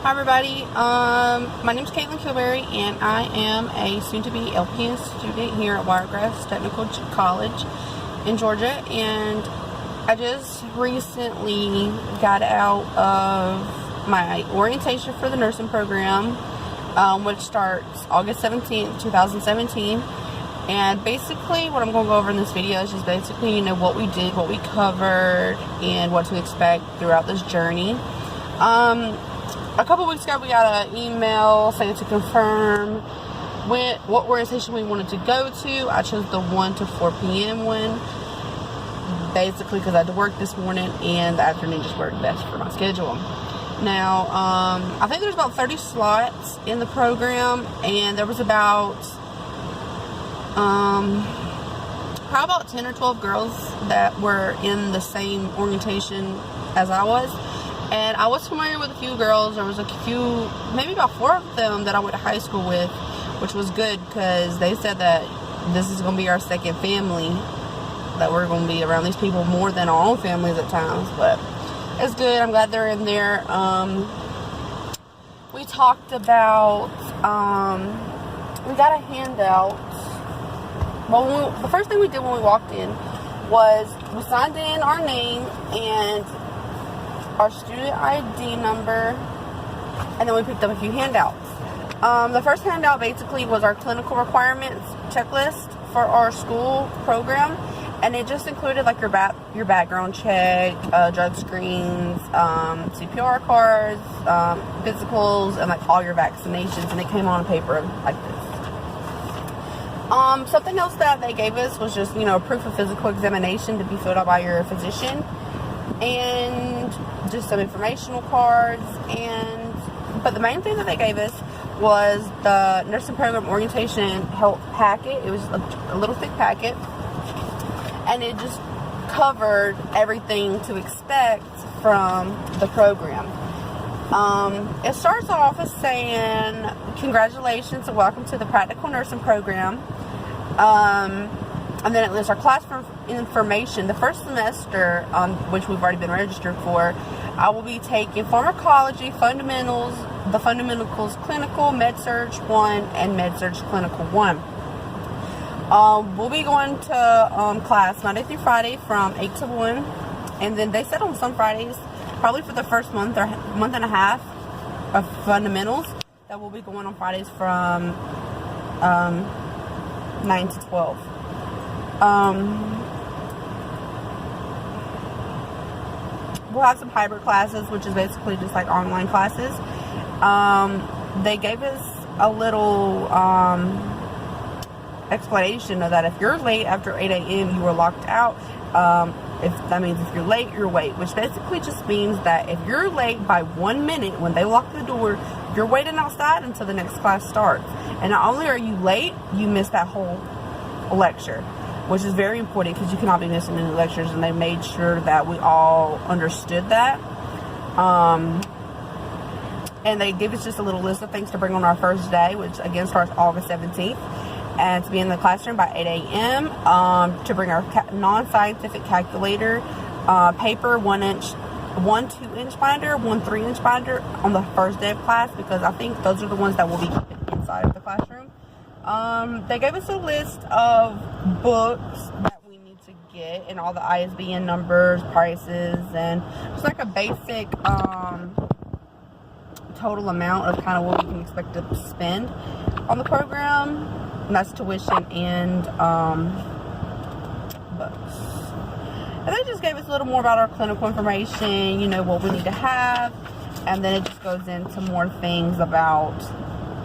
Hi everybody, my name is Caitlin Kilberry and I am a soon-to-be LPN student here at Wiregrass Technical College in Georgia, and I just recently got out of my orientation for the nursing program, which starts August 17th, 2017. And basically what I'm going to go over in this video is just basically, what we did, what we covered, and what to expect throughout this journey. A couple weeks ago we got an email saying to confirm what orientation we wanted to go to. I chose the 1 to 4 p.m. one, basically because I had to work this morning and the afternoon just worked best for my schedule. Now, I think there's about 30 slots in the program, and there was about probably about 10 or 12 girls that were in the same orientation as I was. And I was familiar with a few girls. There was a few, maybe about 4 of them that I went to high school with, which was good because they said that this is going to be our second family, that we're going to be around these people more than our own families at times. But it's good. I'm glad they're in there. We talked about, we got a handout. Well, the first thing we did when we walked in was we signed in our name and our student ID number, and then we picked up a few handouts. The first handout basically was our clinical requirements checklist for our school program, and it just included like your background check, drug screens, CPR cards, physicals, and like all your vaccinations, and it came on paper like this. Something else that they gave us was just, proof of physical examination to be filled out by your physician, and just some informational cards. But the main thing that they gave us was the nursing program orientation help packet. It was a little thick packet, and it just covered everything to expect from the program. It starts off as saying, congratulations and welcome to the practical nursing program. And then it lists our classroom information. The first semester, which we've already been registered for, I will be taking pharmacology, fundamentals, the fundamentals clinical, med-surg 1, and med-surg clinical 1. We'll be going to class Monday through Friday from 8 to 1. And then they said on some Fridays, probably for the first month or month and a half of fundamentals, that we'll be going on Fridays from 9 to 12. We'll have some hybrid classes, which is basically just like online classes. They gave us a little explanation of that if you're late after 8 a.m. you are locked out. If that means if you're late, you're late, which basically just means that if you're late by 1 minute when they lock the door, you're waiting outside until the next class starts. And not only are you late, you miss that whole lecture, which is very important because you cannot be missing any lectures, and they made sure that we all understood that. And they gave us just a little list of things to bring on our first day, which again starts August 17th, and to be in the classroom by 8 a.m. To bring our non-scientific calculator, paper, 1 2-inch binder, 1 3-inch binder on the first day of class, because I think those are the ones that will be keeping inside of the classroom. They gave us a list of books that we need to get, and all the ISBN numbers, prices, and just like a basic total amount of kind of what we can expect to spend on the program. And that's tuition and books. And they just gave us a little more about our clinical information, what we need to have, and then it just goes into more things about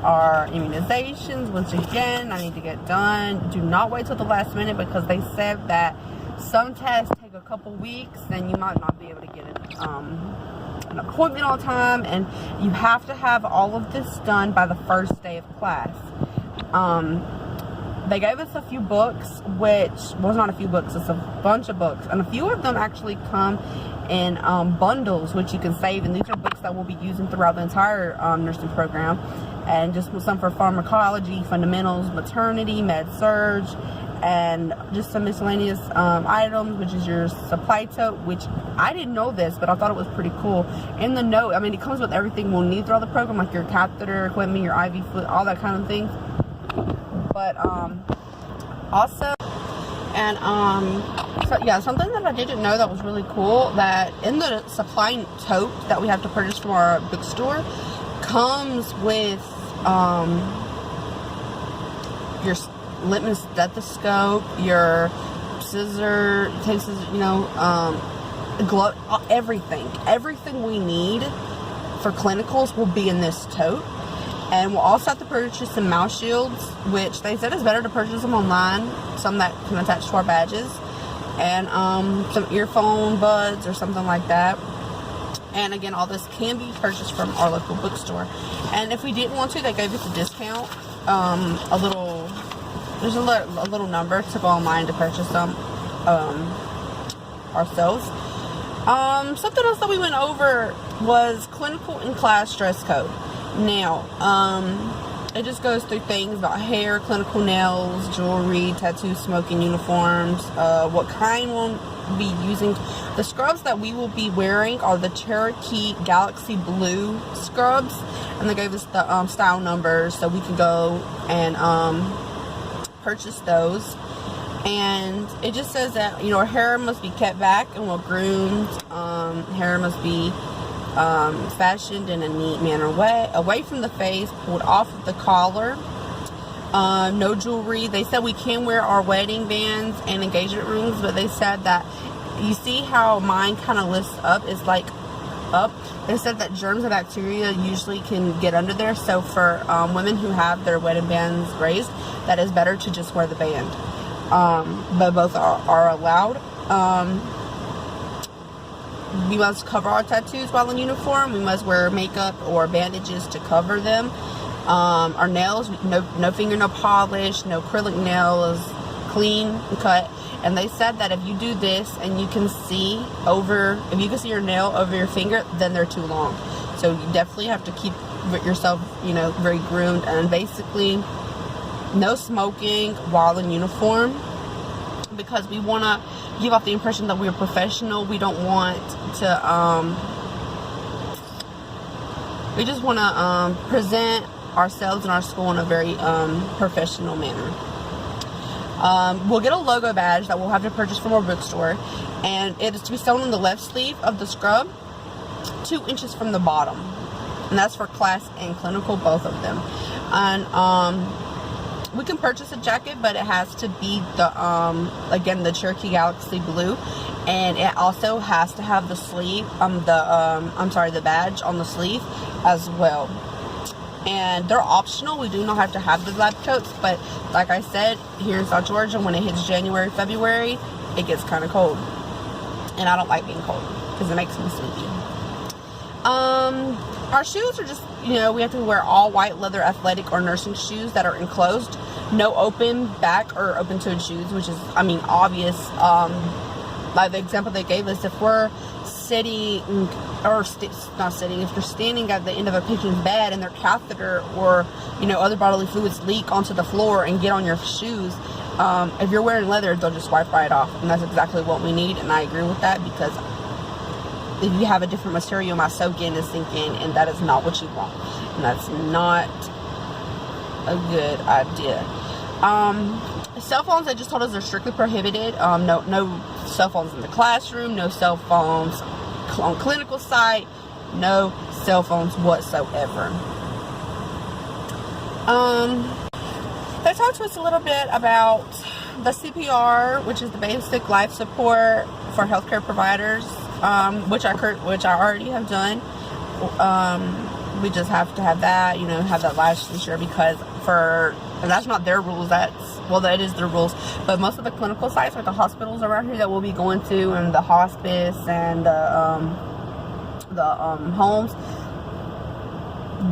our immunizations, which again I need to get done. Do not wait till the last minute, because they said that some tests take a couple weeks and you might not be able to get an appointment on time, and you have to have all of this done by the first day of class. They gave us a few books, which was not a few books, it's a bunch of books, and a few of them actually come in bundles, which you can save, and these are books that we'll be using throughout the entire nursing program, and just some for pharmacology, fundamentals, maternity, med-surg, and just some miscellaneous items, which is your supply tote, which I didn't know this, but I thought it was pretty cool. In the note, I mean, it comes with everything we'll need throughout the program, like your catheter equipment, your IV fluid, all that kind of thing. But also, and so yeah, something that I didn't know that was really cool, that in the supply tote that we have to purchase from our bookstore comes with your litmus stethoscope, your scissor, you know, glove, everything we need for clinicals will be in this tote. And we'll also have to purchase some mouth shields, which they said it's better to purchase them online, some that can attach to our badges, and some earphone buds or something like that. And again, all this can be purchased from our local bookstore. And if we didn't want to, they gave us a discount, there's a little number to go online to purchase them ourselves. Something else that we went over was clinical and class dress code. Now, it just goes through things about hair, clinical nails, jewelry, tattoos, smoking, uniforms, what kind we'll be using. The scrubs that we will be wearing are the Cherokee Galaxy Blue scrubs, and they gave us the style numbers so we can go and purchase those. And it just says that, you know, our hair must be kept back and well groomed. Hair must be fashioned in a neat manner, away from the face, pulled off of the collar. No jewelry. They said we can wear our wedding bands and engagement rings, but they said that, you see how mine kind of lists up, is like up. They said that germs and bacteria usually can get under there, so for women who have their wedding bands raised, that is better to just wear the band. But both are allowed. We must cover our tattoos while in uniform. We must wear makeup or bandages to cover them. Our nails, no fingernail polish, no acrylic nails, clean cut. And they said that if you do this and you can see your nail over your finger, then they're too long. So you definitely have to keep yourself, you know, very groomed. And basically, no smoking while in uniform, because we want to give off the impression that we're professional. We don't want to, we just want to present ourselves and our school in a very professional manner. We'll get a logo badge that we'll have to purchase from our bookstore, and it is to be sewn on the left sleeve of the scrub 2 inches from the bottom, and that's for class and clinical, both of them. And we can purchase a jacket, but it has to be the again, the Cherokee Galaxy Blue, and it also has to have the sleeve, the badge on the sleeve as well. And they're optional. We do not have to have the lab coats, but like I said, here in South Georgia, when it hits January, February, it gets kind of cold, and I don't like being cold because it makes me sleepy. Our shoes are just, you know, we have to wear all white leather athletic or nursing shoes that are enclosed. No open back or open-toed shoes, which is, I mean, obvious. Like the example they gave us, if we're sitting, or not sitting, if you're standing at the end of a patient's bed and their catheter or, you know, other bodily fluids leak onto the floor and get on your shoes, if you're wearing leather, they'll just wipe right off. And that's exactly what we need, and I agree with that, because if you have a different material, it might soak in and sink in, and that is not what you want, and that's not a good idea. Cell phones, they just told us they're strictly prohibited. No cell phones in the classroom, no cell phones on clinical site, no cell phones whatsoever. They talked to us a little bit about the CPR, which is the basic life support for healthcare providers, which I already have done. We just have to have that, you know, have that licensure, because and that's not their rules, that is their rules, but most of the clinical sites, like the hospitals around here that we'll be going to, and the hospice and the homes,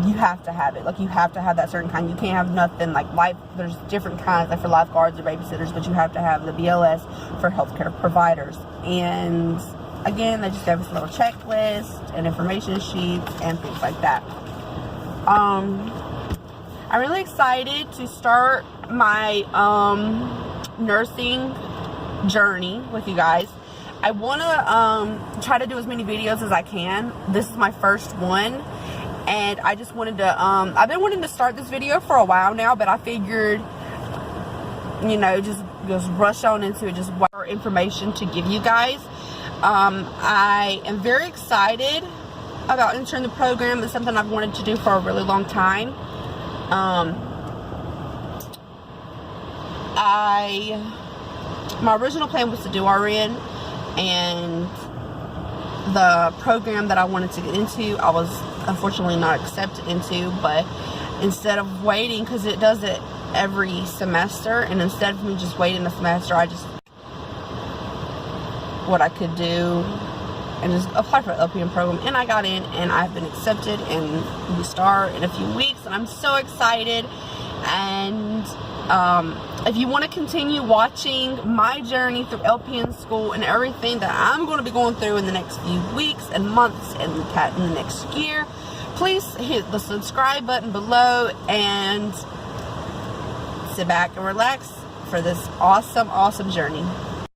you have to have it. Like, you have to have that certain kind. You can't have nothing like there's different kinds, like for lifeguards or babysitters, but you have to have the BLS for healthcare providers. And again, they just gave us a little checklist and information sheets and things like that. I'm really excited to start my nursing journey with you guys. I want to try to do as many videos as I can. This is my first one, and I just wanted to I've been wanting to start this video for a while now, but I figured, you know, just rush on into it, just more information to give you guys. I am very excited about entering the program. It's something I've wanted to do for a really long time. My original plan was to do RN, and the program that I wanted to get into, I was unfortunately not accepted into. But instead of waiting, because it does it every semester, and instead of me just waiting a semester, I just what I could do and just apply for the LPN program, and I got in, and I've been accepted, and we start in a few weeks, and I'm so excited. And if you want to continue watching my journey through LPN school and everything that I'm going to be going through in the next few weeks and months and in the next year, please hit the subscribe button below and sit back and relax for this awesome journey.